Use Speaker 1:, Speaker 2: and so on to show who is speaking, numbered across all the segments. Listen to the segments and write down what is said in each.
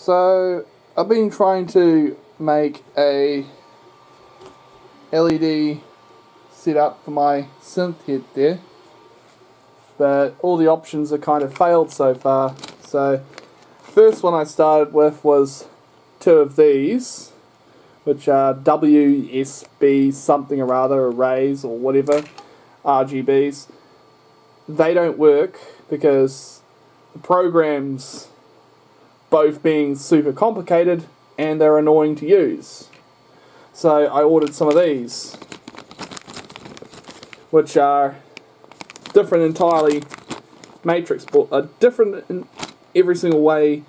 Speaker 1: So I've been trying to make a LED setup for my synth head there, but all the options are kind of failed so far. So first one I started with was two of these, which are WSB something or other, arrays or whatever, RGBs. They don't work because the programs both being super complicated and they're annoying to use. So I ordered some of these, which are different entirely matrix board, different in every single way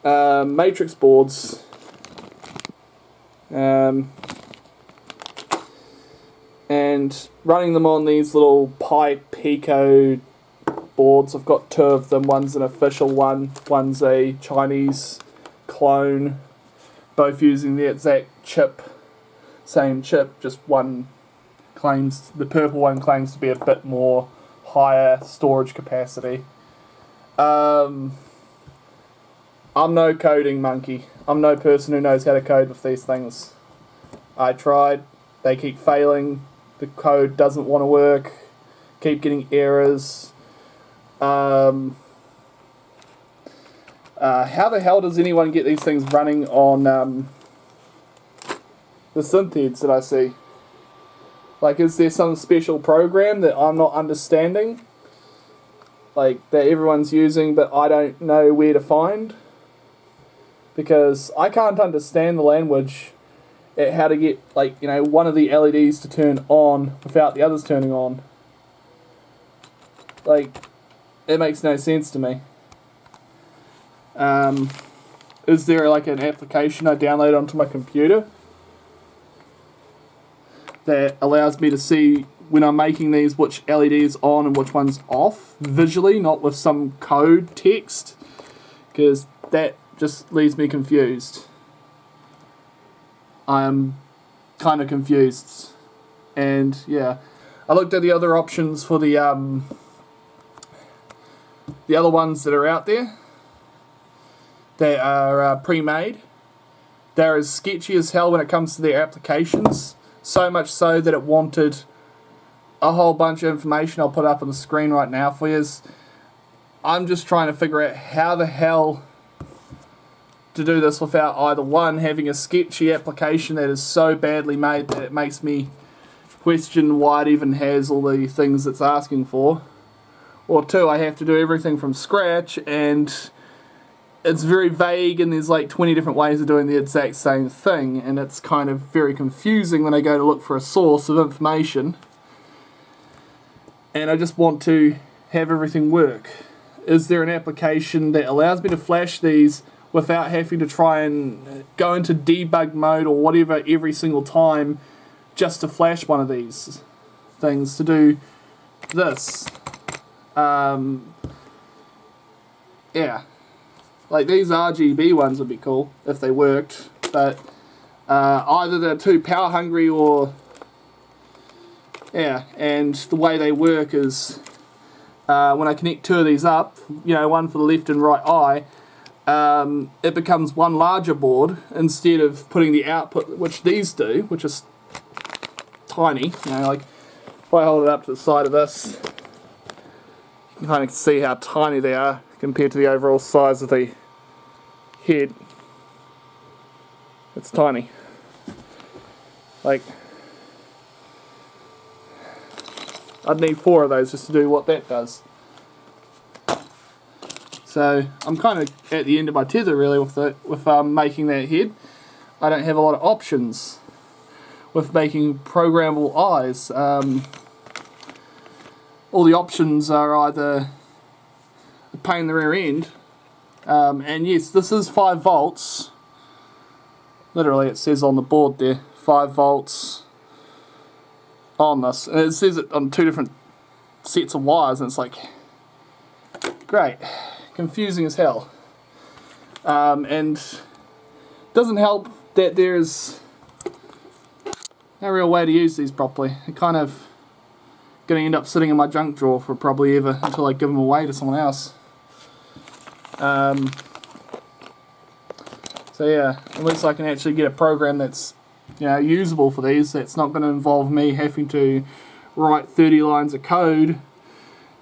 Speaker 1: matrix boards. And running them on these little Pico boards. I've got two of them. One's an official one, one's a Chinese clone, both using the exact chip, same chip, just one claims, the purple one claims to be a bit more higher storage capacity. I'm no coding monkey. I'm no person who knows how to code with these things. I tried, they keep failing, the code doesn't want to work, keep getting errors. How the hell does anyone get these things running on the synth heads that I see? Like, is there some special program that I'm not understanding? Like, that everyone's using but I don't know where to find? Because I can't understand the language at how to get, like, you know, one of the LEDs to turn on without the others turning on. Like, it makes no sense to me. Is there like an application I download onto my computer that allows me to see when I'm making these which LED is on and which one's off visually, not with some code text? Because that just leaves me confused. I'm kind of confused. And yeah, I looked at the other options for the other ones that are out there that are pre-made. They're as sketchy as hell when it comes to their applications, so much so that it wanted a whole bunch of information. I'll put up on the screen right now for you. I'm just trying to figure out how the hell to do this without either one, having a sketchy application that is so badly made that it makes me question why it even has all the things it's asking for, or two, I have to do everything from scratch and it's very vague and there's like 20 different ways of doing the exact same thing, and it's kind of very confusing when I go to look for a source of information, and I just want to have everything work. Is there an application that allows me to flash these without having to try and go into debug mode or whatever every single time just to flash one of these things to do this? Yeah. Like, these RGB ones would be cool if they worked, but either they're too power hungry or, yeah, and the way they work is when I connect two of these up, you know, one for the left and right eye, it becomes one larger board instead of putting the output, which these do, which is tiny. You know, like, if I hold it up to the side of this, you can kind of see how tiny they are compared to the overall size of the head. It's tiny. Like, I'd need 4 of those just to do what that does. So I'm kind of at the end of my tether really with making that head. I don't have a lot of options with making programmable eyes. All the options are either a pain in the rear end, and yes, this is 5 volts. Literally, it says on the board there, 5 volts on this, and it says it on 2 different sets of wires, and it's like, great, confusing as hell. And doesn't help that there's no real way to use these properly. It kind of going to end up sitting in my junk drawer for probably ever until I give them away to someone else. So yeah, unless I can actually get a program that's, you know, usable for these, that's not going to involve me having to write 30 lines of code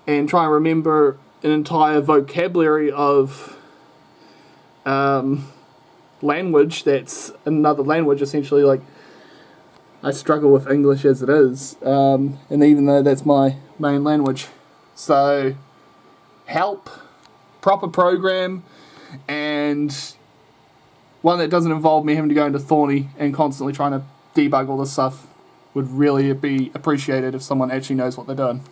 Speaker 1: and try and remember an entire vocabulary of language that's another language, essentially. Like, I struggle with English as it is, and even though that's my main language. So, help, proper program, and one that doesn't involve me having to go into Thorny and constantly trying to debug all this stuff would really be appreciated if someone actually knows what they're doing.